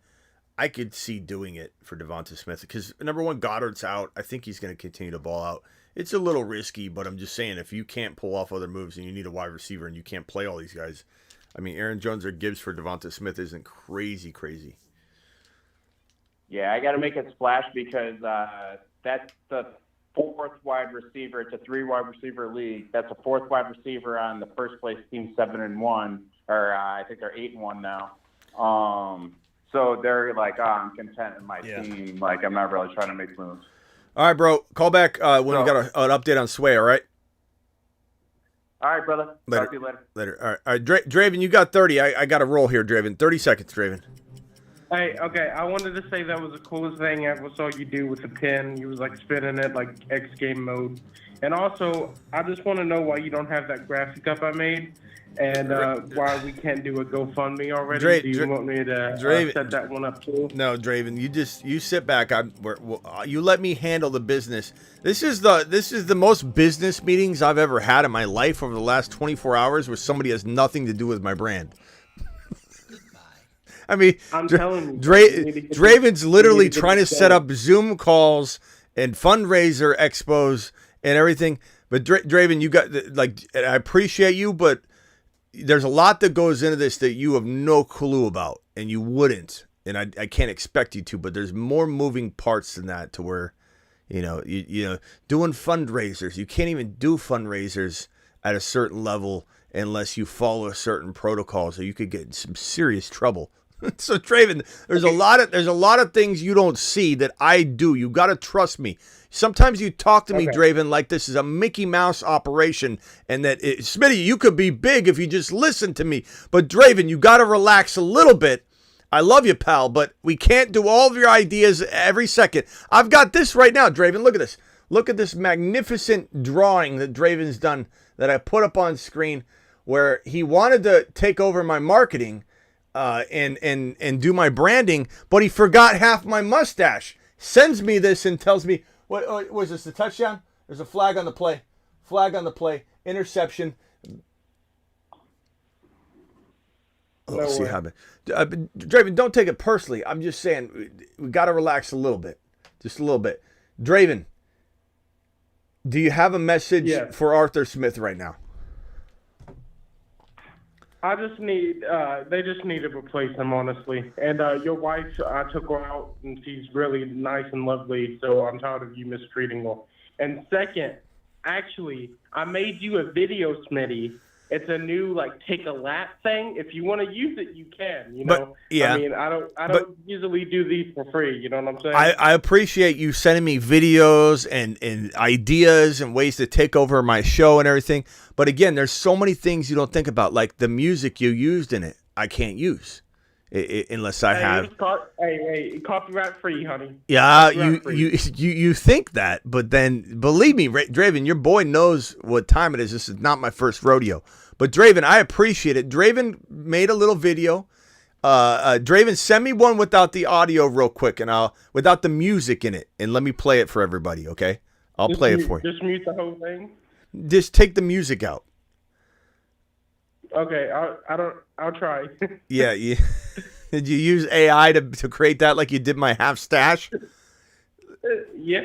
I could see doing it for Devonta Smith because number one, Goddard's out. I think he's going to continue to ball out. It's a little risky, but I'm just saying if you can't pull off other moves and you need a wide receiver and you can't play all these guys, I mean, Aaron Jones or Gibbs for Devonta Smith isn't crazy. Yeah, I got to make it splash because that's the 4th wide receiver. It's a 3 wide receiver league. That's a 4th wide receiver on the first place team 7-1, or I think they're 8-1 now. So they're like, I'm content in my team. Like, I'm not really trying to make moves. All right, bro. Call back when we got an update on Sway, all right? All right, brother. Later. Talk to you later. All right. Draven, you got 30. I got a roll here, Draven. 30 seconds, Draven. Hey, okay, I wanted to say that was the coolest thing I ever saw you do with the pen. You was like spinning it like X game mode. And also, I just want to know why you don't have that graphic up I made, and why we can't do a GoFundMe already. Do you want me to set that one up too? No, Draven, you sit back. You let me handle the business. This is the most business meetings I've ever had in my life over the last 24 hours, where somebody has nothing to do with my brand. I mean, I'm telling you, Draven's literally trying to set up Zoom calls and fundraiser expos and everything. But Draven, you got I appreciate you, but there's a lot that goes into this that you have no clue about, and you wouldn't, and I can't expect you to. But there's more moving parts than that, to where, you know, doing fundraisers. You can't even do fundraisers at a certain level unless you follow a certain protocol, so you could get in some serious trouble. So Draven, there's a lot of things you don't see that I do. You got to trust me. Sometimes you talk to me, Draven, like this is a Mickey Mouse operation, and that Smitty, you could be big if you just listen to me. But Draven, you got to relax a little bit. I love you, pal, but we can't do all of your ideas every second. I've got this right now, Draven. Look at this. Look at this magnificent drawing that Draven's done that I put up on screen, where he wanted to take over my marketing and do my branding, but he forgot half my mustache. Sends me this and tells me, what was this, the touchdown? There's a flag on the play. Flag on the play. Interception. Let's see how. Draven, don't take it personally. I'm just saying we got to relax a little bit. Just a little bit. Draven, do you have a message for Arthur Smith right now? I just need, they just need to replace him, honestly. And your wife, I took her out, and she's really nice and lovely, so I'm tired of you mistreating her. And second, actually, I made you a video, Smitty. It's a new, take a lap thing. If you want to use it, you can, you know? But, yeah. I mean, I don't usually do these for free, you know what I'm saying? I appreciate you sending me videos and ideas and ways to take over my show and everything. But again, there's so many things you don't think about, like the music you used in it. I can't use unless I have. Hey, copyright free, honey. Yeah, you think that, but then believe me, Draven, your boy knows what time it is. This is not my first rodeo. But Draven, I appreciate it. Draven made a little video. Draven, send me one without the audio real quick, and without the music in it, and let me play it for everybody. Okay, I'll play it for you. Just mute the whole thing. Just take the music out. Okay, I'll try. Yeah. Did you use AI to create that like you did my half stash? Yeah.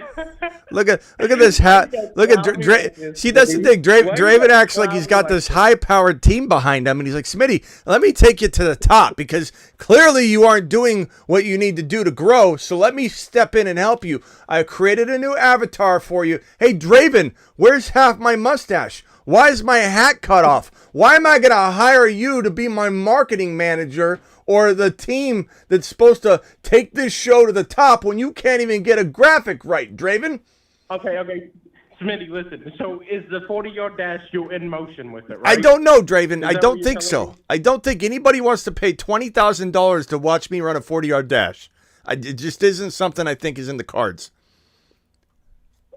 Look at this hat. Look at see, that's the thing. Draven acts like he's got this high-powered team behind him, and he's like, Smitty, let me take you to the top, because clearly you aren't doing what you need to do to grow. So let me step in and help you. I created a new avatar for you. Hey, Draven, where's half my mustache? Why is my hat cut off? Why am I going to hire you to be my marketing manager or the team that's supposed to take this show to the top when you can't even get a graphic right, Draven? Okay. Smitty, listen. So is the 40-yard dash you're in motion with it, right? I don't know, Draven. I don't think so. I don't think anybody wants to pay $20,000 to watch me run a 40-yard dash. It just isn't something I think is in the cards.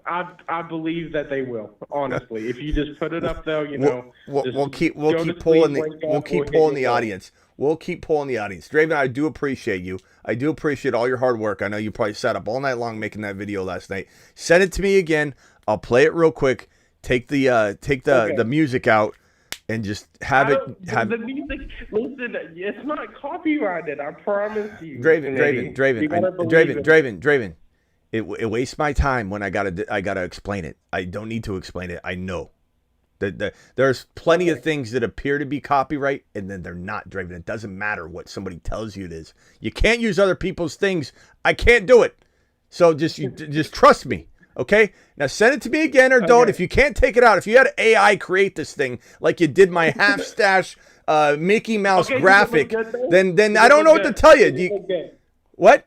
I believe that they will, honestly. If you just put it up, though, we'll keep pulling the audience. We'll keep pulling the audience. Draven, I do appreciate you. I do appreciate all your hard work. I know you probably sat up all night long making that video last night. Send it to me again. I'll play it real quick. Take the music out and just have it. The music. Listen, it's not copyrighted. I promise you. Draven. It wastes my time when I gotta explain it. I don't need to explain it. I know that there's plenty of things that appear to be copyright, and then they're not, Draven. It doesn't matter what somebody tells you it is. You can't use other people's things. I can't do it. So just trust me, okay? Now send it to me again, or don't. If you can't take it out, if you had AI create this thing like you did my half stash Mickey Mouse graphic, then I don't know what to tell you. What?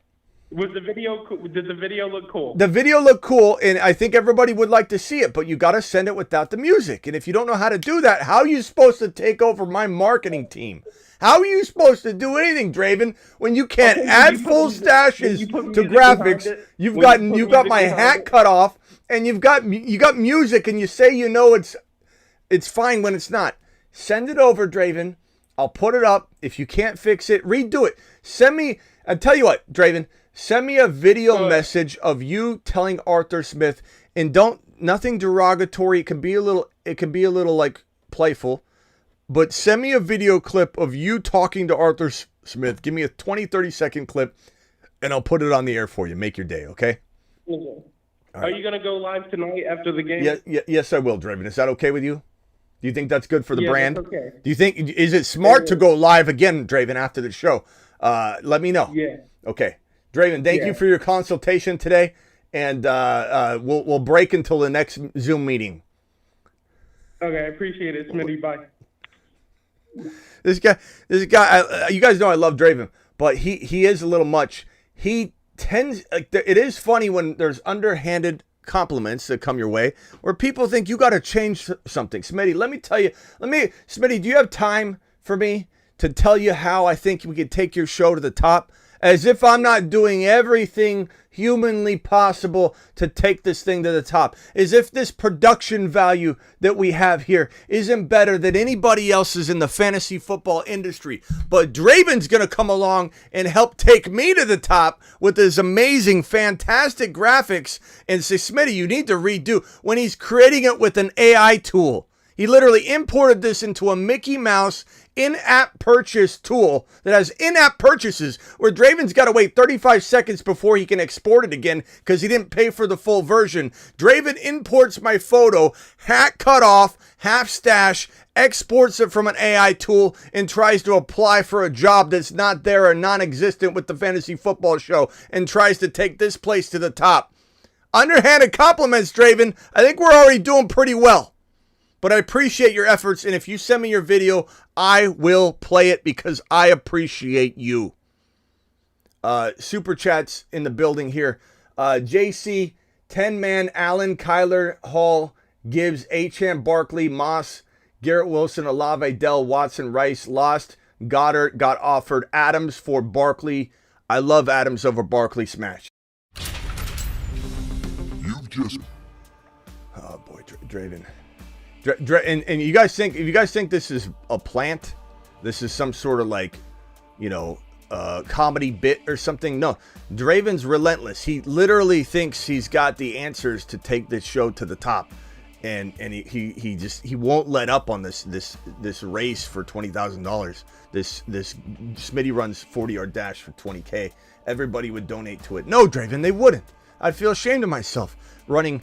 Was the video? Did the video look cool? The video looked cool, and I think everybody would like to see it, but you got to send it without the music. And if you don't know how to do that, how are you supposed to take over my marketing team? How are you supposed to do anything, Draven, when you can't add full stashes to graphics? You've got my hat cut off, and you got music, and you say it's fine when it's not. Send it over, Draven. I'll put it up. If you can't fix it, redo it. Send me. I'll tell you what, Draven. Send me a video message of you telling Arthur Smith, and nothing derogatory. It can be a little like playful, but send me a video clip of you talking to Arthur Smith. Give me a 20, 30-second clip, and I'll put it on the air for you. Make your day, okay? Okay. Are you going to go live tonight after the game? Yes, I will, Draven. Is that okay with you? Do you think that's good for the brand? That's okay. Do you think, is it smart to go live again, Draven, after the show? Let me know. Yeah. Okay. Draven, thank you for your consultation today, and we'll break until the next Zoom meeting. Okay, I appreciate it, Smitty. Bye. This guy, you guys know I love Draven, but he is a little much. He tends, it is funny when there's underhanded compliments that come your way, where people think you got to change something. Smitty, let me tell you. Smitty, do you have time for me to tell you how I think we could take your show to the top? As if I'm not doing everything humanly possible to take this thing to the top. As if this production value that we have here isn't better than anybody else's in the fantasy football industry. But Draven's going to come along and help take me to the top with his amazing, fantastic graphics. And say, Smitty, you need to redo. When he's creating it with an AI tool. He literally imported this into a Mickey Mouse in-app purchase tool that has in-app purchases where Draven's got to wait 35 seconds before he can export it again because he didn't pay for the full version. Draven imports my photo, hat cut off, half stash, exports it from an AI tool, and tries to apply for a job that's not there or non-existent with the Fantasy Football Show and tries to take this place to the top. Underhanded compliments, Draven. I think we're already doing pretty well. But I appreciate your efforts, and if you send me your video, I will play it because I appreciate you. Super chats in the building here. JC, 10-man, Allen, Kyler, Hall, Gibbs, Acham, Barkley, Moss, Garrett Wilson, Olave, Dell, Watson, Rice, lost. Goddard got offered Adams for Barkley. I love Adams over Barkley. Smash. You've just... Oh, boy, Draven. And you guys think, if you guys think this is a plant, this is some sort of like, comedy bit or something. No, Draven's relentless. He literally thinks he's got the answers to take this show to the top, and he won't let up on this race for $20,000. This Smitty runs 40-yard dash for $20K. Everybody would donate to it. No, Draven, they wouldn't. I'd feel ashamed of myself running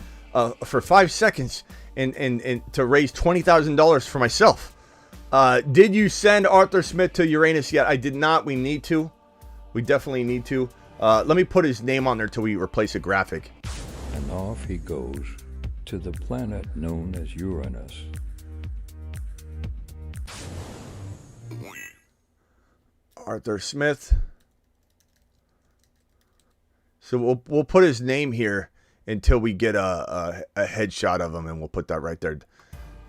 for 5 seconds. And to raise $20,000 for myself. Did you send Arthur Smith to Uranus yet? I did not. We need to. We definitely need to. Let me put his name on there till we replace a graphic. And off he goes to the planet known as Uranus. Arthur Smith. So we'll put his name here until we get a headshot of him, and we'll put that right there.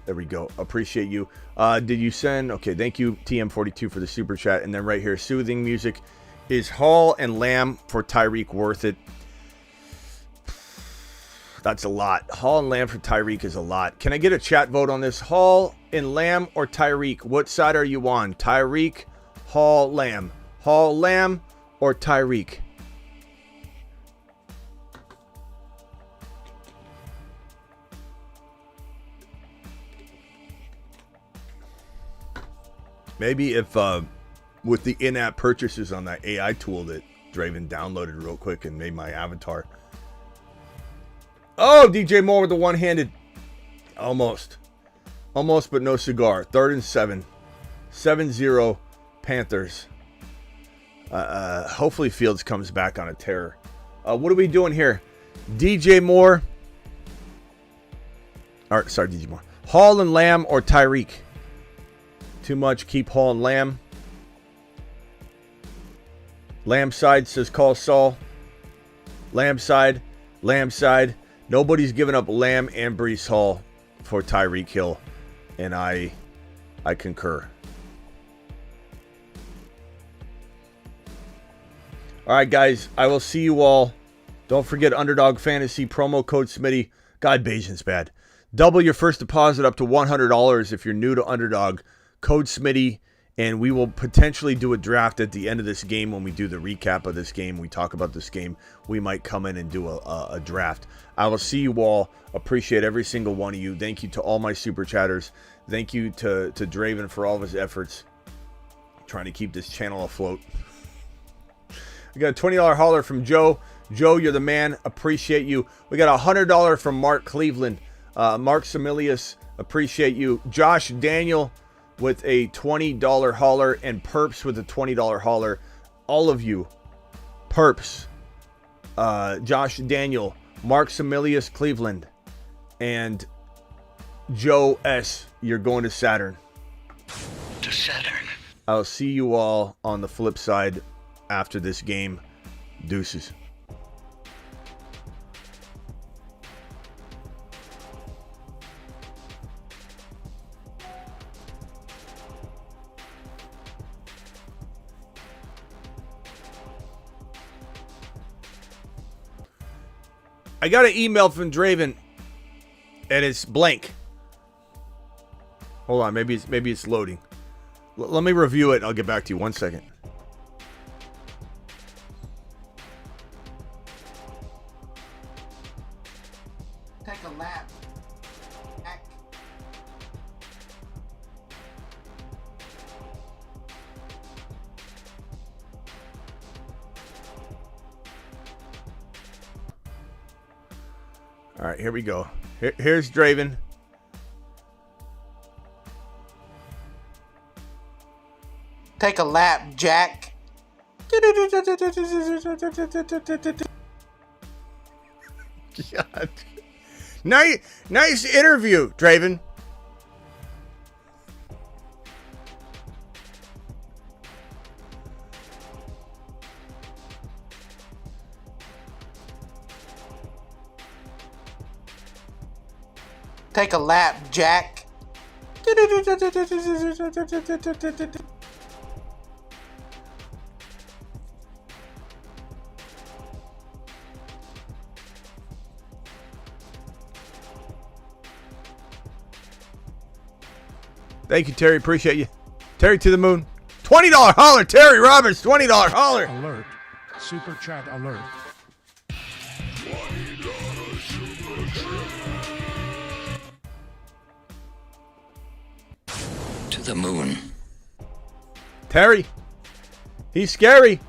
There we go. Appreciate you. Did you send? Okay, thank you, TM42, for the super chat. And then right here, soothing music. Is Hall and Lamb for Tyreek worth it? That's a lot. Hall and Lamb for Tyreek is a lot. Can I get a chat vote on this? Hall and Lamb or Tyreek? What side are you on? Tyreek, Hall, Lamb. Hall, Lamb, or Tyreek? Maybe if with the in-app purchases on that AI tool that Draven downloaded real quick and made my avatar. Oh, DJ Moore with the one-handed. Almost, but no cigar. 3rd and 7. 7-0 Panthers. Hopefully Fields comes back on a tear. What are we doing here? DJ Moore. Sorry, DJ Moore. Hall and Lamb or Tyreek? Too much. Keep Hall and Lamb. Lamb side says call Saul. Lamb side. Nobody's giving up Lamb and Breece Hall for Tyreek Hill, and I concur. All right, guys, I will see you all. Don't forget Underdog Fantasy, promo code Smitty. God, Bayesian's bad. Double your first deposit up to $100 if you're new to Underdog. Code Smitty, and we will potentially do a draft at the end of this game when we do the recap of this game. We talk about this game. We might come in and do a draft. I will see you all. Appreciate every single one of you. Thank you to all my super chatters. Thank you to Draven for all of his efforts trying to keep this channel afloat. We got a $20 holler from Joe. Joe, you're the man. Appreciate you. We got a $100 from Mark Cleveland. Mark Samilius, appreciate you. Josh Daniel with a $20 holler, and Perps with a $20 holler. All of you, Perps, Josh Daniel, Mark Samilius Cleveland, and Joe S., you're going to Saturn. To Saturn. I'll see you all on the flip side after this game. Deuces. I got an email from Draven, and it's blank. Hold on, maybe it's loading. Let me review it, and I'll get back to you. 1 second. Take a lap. All right, here we go. Here's Draven. Take a lap, Jack. God. Nice interview, Draven. Take a lap, Jack. Thank you, Terry. Appreciate you. Terry to the moon. $20 holler. Terry Roberts, $20 holler. Alert. Super chat alert. To the moon. Terry. He's scary.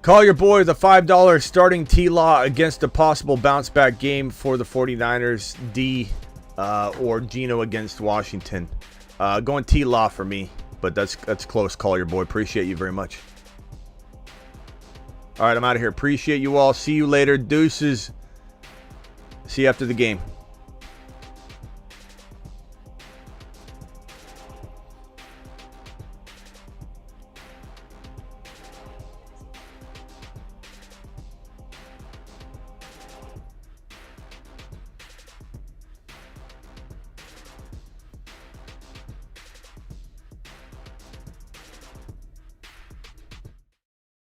Call your boy with a $5 starting T-Law against a possible bounce-back game for the 49ers. D or Geno against Washington. Going T-Law for me, but that's close. Call your boy. Appreciate you very much. All right, I'm out of here. Appreciate you all. See you later. Deuces. See you after the game.